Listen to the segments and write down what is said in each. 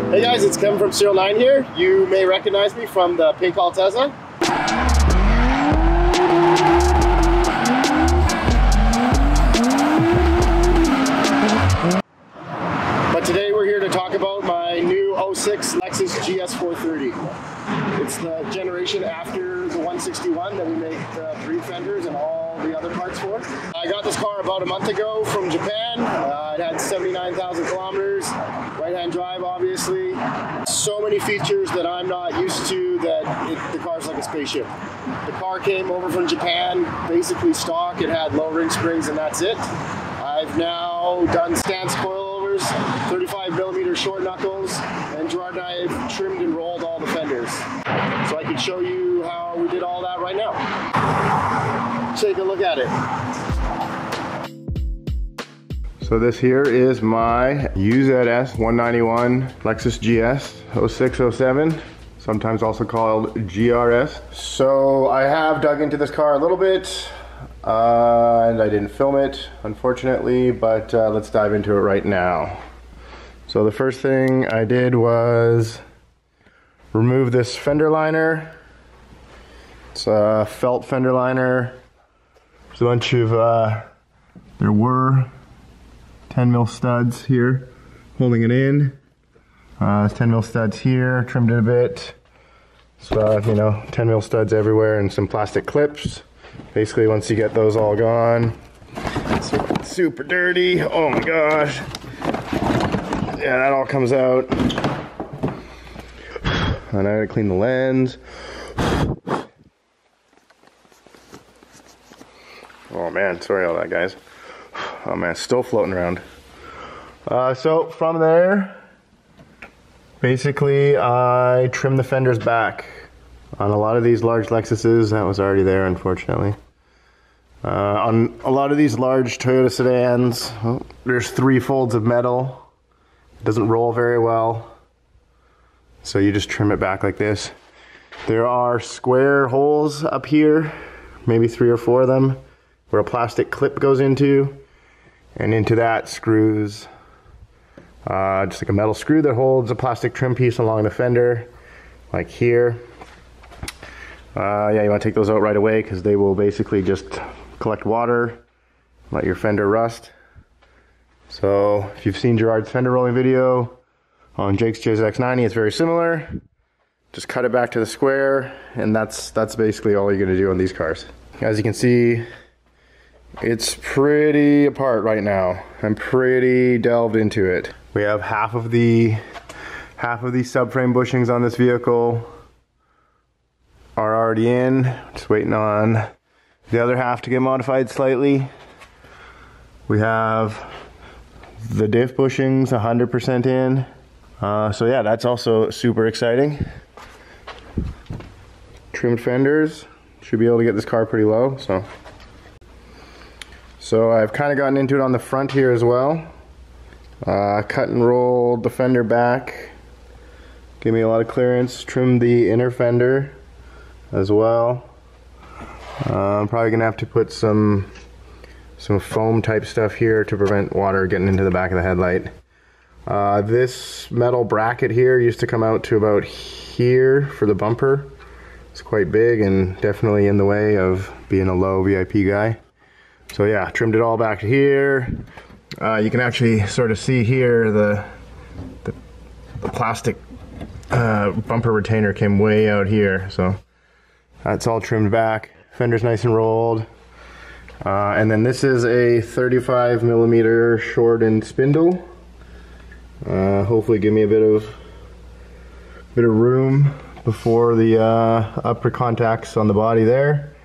Hey guys, it's Kevin from SERIALNINE here. You may recognize me from the pink Altezza. But today we're here to talk about my new 06 Lexus GS430. It's the generation after the 161 that we make the three fenders and all the other parts for. I got this car about a month ago from Japan. It had 79,000 kilometers, right-hand drive obviously. So many features that I'm not used to that the car's like a spaceship. The car came over from Japan, basically stock. It had low ring springs and that's it. I've now done stance coilovers, 35mm short knuckles, and Gerard and I have trimmed and rolled all the fenders. So I can show you how we did all that right now. Take a look at it. So this here is my UZS 191 Lexus GS 0607, sometimes also called GRS. So I have dug into this car a little bit, and I didn't film it, unfortunately, but let's dive into it right now. So the first thing I did was remove this fender liner. It's a felt fender liner. There's a bunch of, there were 10mm studs here holding it in. There's 10mm studs here, trimmed it a bit. So, you know, 10mm studs everywhere and some plastic clips. Basically, once you get those all gone, it's super dirty. Oh my gosh. Yeah, that all comes out. And I gotta clean the lens. Oh man, sorry about that, guys. Oh man, it's still floating around. So from there, basically I trimmed the fenders back. On a lot of these large Lexuses, that was already there, unfortunately. On a lot of these large Toyota sedans, there's 3 folds of metal. It doesn't roll very well, so you just trim it back like this. There are square holes up here, maybe 3 or 4 of them, where a plastic clip goes into, and into that screws just like a metal screw that holds a plastic trim piece along the fender, like here. Yeah, you want to take those out right away because they will basically just collect water, let your fender rust. So if you've seen Gerard's fender rolling video on Jake's JZX90, it's very similar. Just cut it back to the square, and that's basically all you're going to do on these cars. As you can see, it's pretty apart right now. I'm pretty delved into it. We have half of the subframe bushings on this vehicle are already in. Just waiting on the other half to get modified slightly. We have the diff bushings 100% in. So yeah, that's also super exciting. Trimmed fenders. Should be able to get this car pretty low. So I've kind of gotten into it on the front here as well. Cut and rolled the fender back. Give me a lot of clearance. Trimmed the inner fender as well. I'm probably gonna have to put some foam type stuff here to prevent water getting into the back of the headlight. This metal bracket here used to come out to about here for the bumper. It's quite big and definitely in the way of being a low VIP guy. So yeah, trimmed it all back to here. You can actually sort of see here the plastic bumper retainer came way out here. So that's all trimmed back. Fender's nice and rolled. And then this is a 35mm shortened spindle. Hopefully give me a bit of room before the upper contacts on the body there.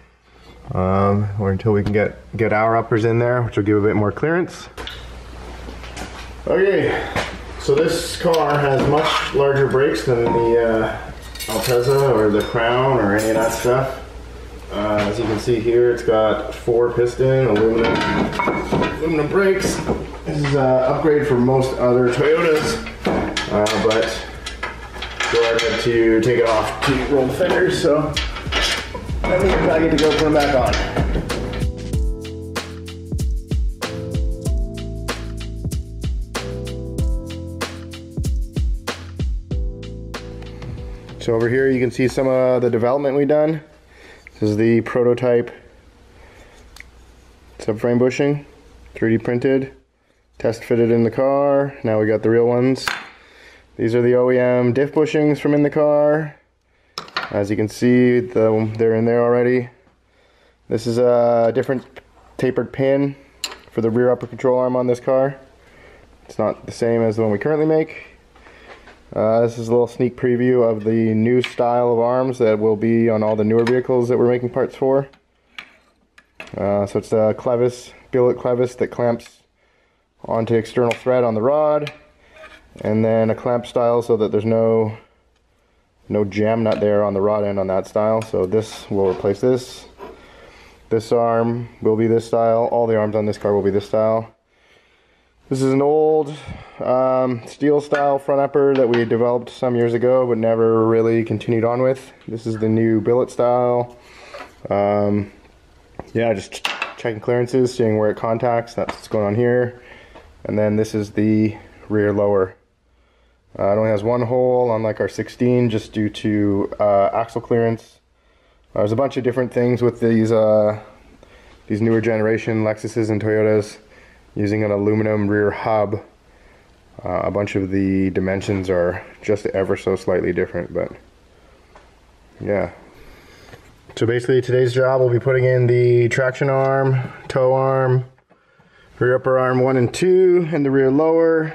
Or until we can get our uppers in there, which will give a bit more clearance. Okay, so this car has much larger brakes than the Altezza or the Crown or any of that stuff. As you can see here, it's got 4 piston aluminum brakes. This is an upgrade for most other Toyotas, but Gerard had to take it off to roll the fenders, so I think I get to go put them back on. So over here you can see some of the development we've done. This is the prototype subframe bushing, 3D printed, test fitted in the car. Now we got the real ones. These are the OEM diff bushings from in the car. As you can see, they're in there already. This is a different tapered pin for the rear upper control arm on this car. It's not the same as the one we currently make. This is a little sneak preview of the new style of arms that will be on all the newer vehicles that we're making parts for. So it's a clevis, billet clevis that clamps onto external thread on the rod, and then a clamp style so that there's no jam nut there on the rod end on that style. So this will replace this. This arm will be this style. All the arms on this car will be this style. This is an old steel style front upper that we developed some years ago but never really continued on with. This is the new billet style. Yeah, just checking clearances, seeing where it contacts. That's what's going on here. And then this is the rear lower. It only has one hole, unlike our 16, just due to axle clearance. There's a bunch of different things with these newer generation Lexuses and Toyotas using an aluminum rear hub. A bunch of the dimensions are just ever so slightly different, but yeah. So basically today's job will be putting in the traction arm, tow arm, rear upper arm 1 and 2, and the rear lower,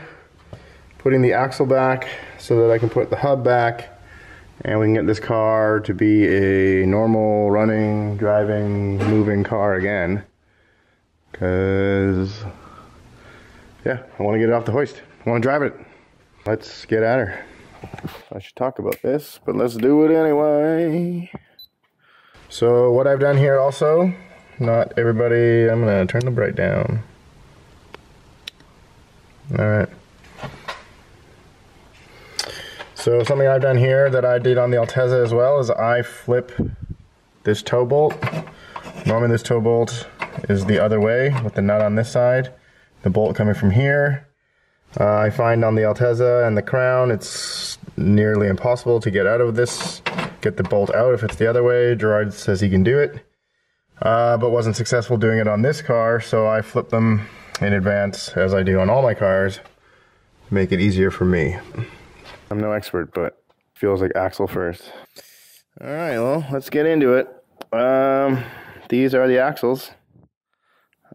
putting the axle back so that I can put the hub back, and we can get this car to be a normal running, driving, moving car again. Because, yeah, I want to get it off the hoist. I want to drive it. Let's get at her. I should talk about this, but let's do it anyway. So what I've done here also, not everybody, I'm going to turn the bright down. Alright. So something I've done here that I did on the Altezza as well is I flip this toe bolt. Normally this toe bolt is the other way with the nut on this side, the bolt coming from here. I find on the Altezza and the Crown it's nearly impossible to get out of this, get the bolt out if it's the other way. Gerard says he can do it, but wasn't successful doing it on this car, so I flip them in advance as I do on all my cars to make it easier for me. I'm no expert, but feels like axle first. Alright, well, let's get into it. These are the axles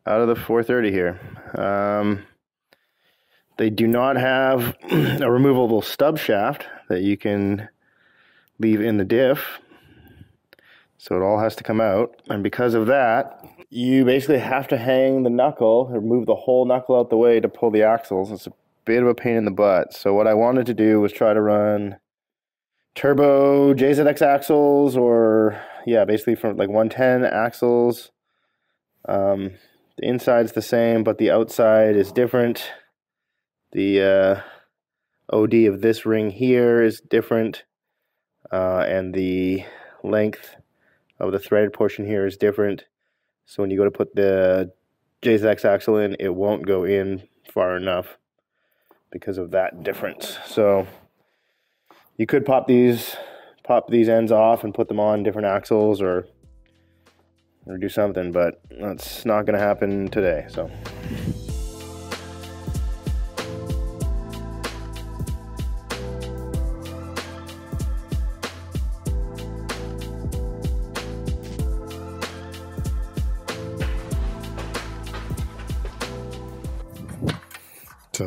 out of the 430 here. They do not have a removable stub shaft that you can leave in the diff, so it all has to come out, and because of that you basically have to hang the knuckle or move the whole knuckle out the way to pull the axles. It's a bit of a pain in the butt. So what I wanted to do was try to run turbo JZX axles, or yeah, basically from like 110 axles. The inside's the same, but the outside is different. The OD of this ring here is different, and the length of the threaded portion here is different. So when you go to put the JZX axle in, it won't go in far enough because of that difference. So you could pop these ends off and put them on different axles, or do something, but that's not going to happen today. So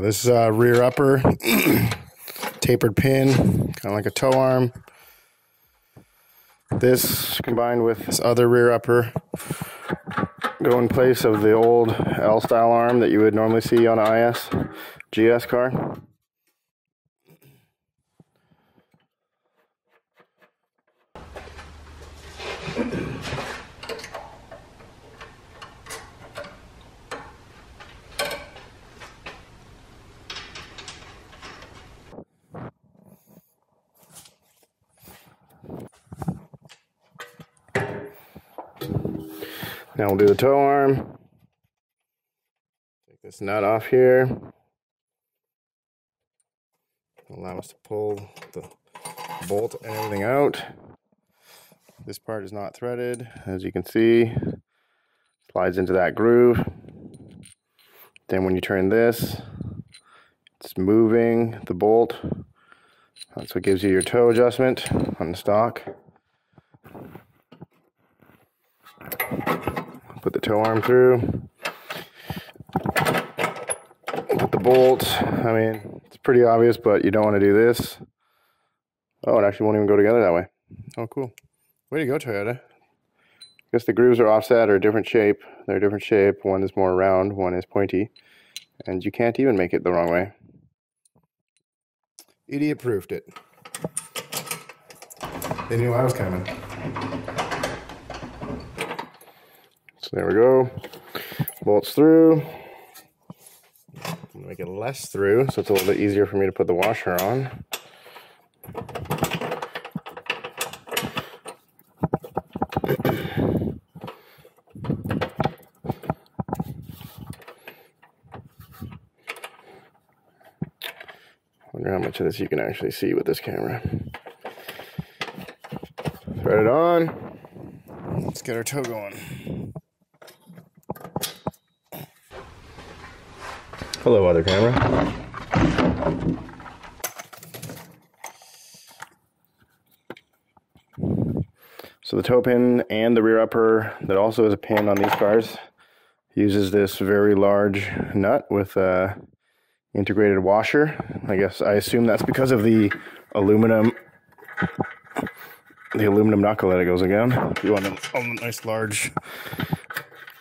this is a rear upper, tapered pin, kind of like a tow arm. This combined with this other rear upper go in place of the old L-style arm that you would normally see on an IS GS car. Now we'll do the tow arm. Take this nut off here. Allow us to pull the bolt and everything out. This part is not threaded, as you can see. Slides into that groove. Then when you turn this, it's moving the bolt. That's what gives you your toe adjustment on the stock. Put the toe arm through. Put the bolt. I mean, it's pretty obvious, but you don't want to do this. Oh, it actually won't even go together that way. Oh, cool. Way to go, Toyota. I guess the grooves are offset or a different shape. They're a different shape. One is more round, one is pointy. And you can't even make it the wrong way. Idiot proofed it. They knew I was coming. So there we go. Bolts through. I'm gonna make it less through so it's a little bit easier for me to put the washer on. Wonder how much of this you can actually see with this camera. Thread it on. Let's get our toe going. Hello, other camera. So the toe pin and the rear upper that also is a pin on these cars uses this very large nut with a integrated washer. I assume that's because of the aluminum knuckle that it goes again. If you want a nice large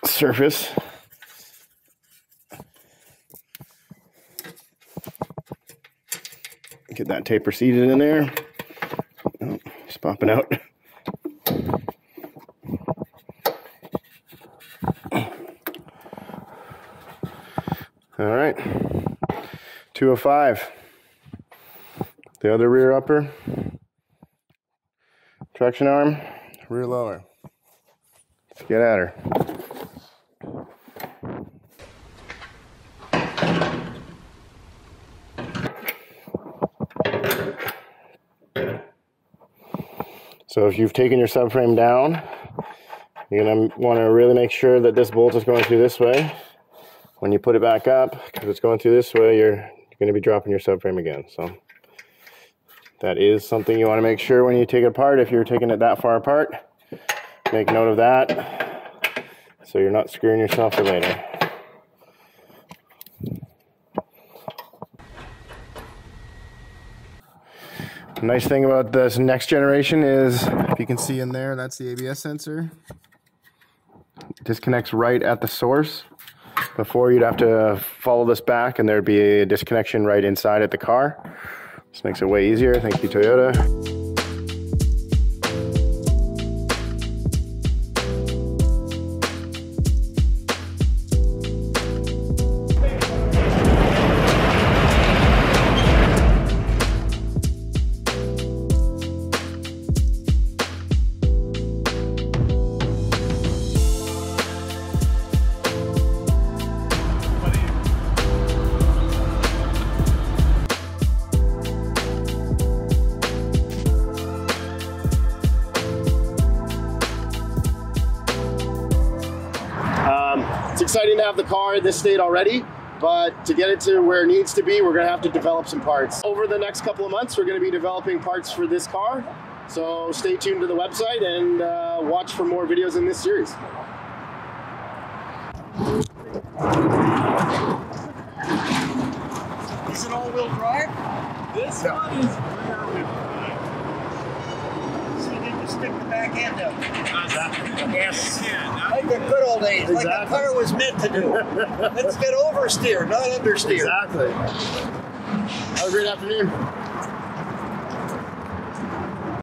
surface. Get that taper seated in there. Oh, just popping out. All right. 2 of 5. The other rear upper. Traction arm, rear lower. Let's get at her. So if you've taken your subframe down, you're going to want to really make sure that this bolt is going through this way. When you put it back up, because it's going through this way, you're going to be dropping your subframe again. So that is something you want to make sure when you take it apart. If you're taking it that far apart, make note of that so you're not screwing yourself for later. The nice thing about this next generation is, if you can see in there, that's the ABS sensor. It disconnects right at the source. Before, you'd have to follow this back and there'd be a disconnection right inside at the car. This makes it way easier. Thank you, Toyota. It's exciting to have the car in this state already, but to get it to where it needs to be, we're going to have to develop some parts. Over the next couple of months, we're going to be developing parts for this car, so stay tuned to the website and watch for more videos in this series. Is it all-wheel drive? This one is rear-wheel drive. So you need to stick the back end out. Yes. Like the good old days, like a car was meant to do. Let's get oversteer, not understeer. Exactly. Have a great afternoon.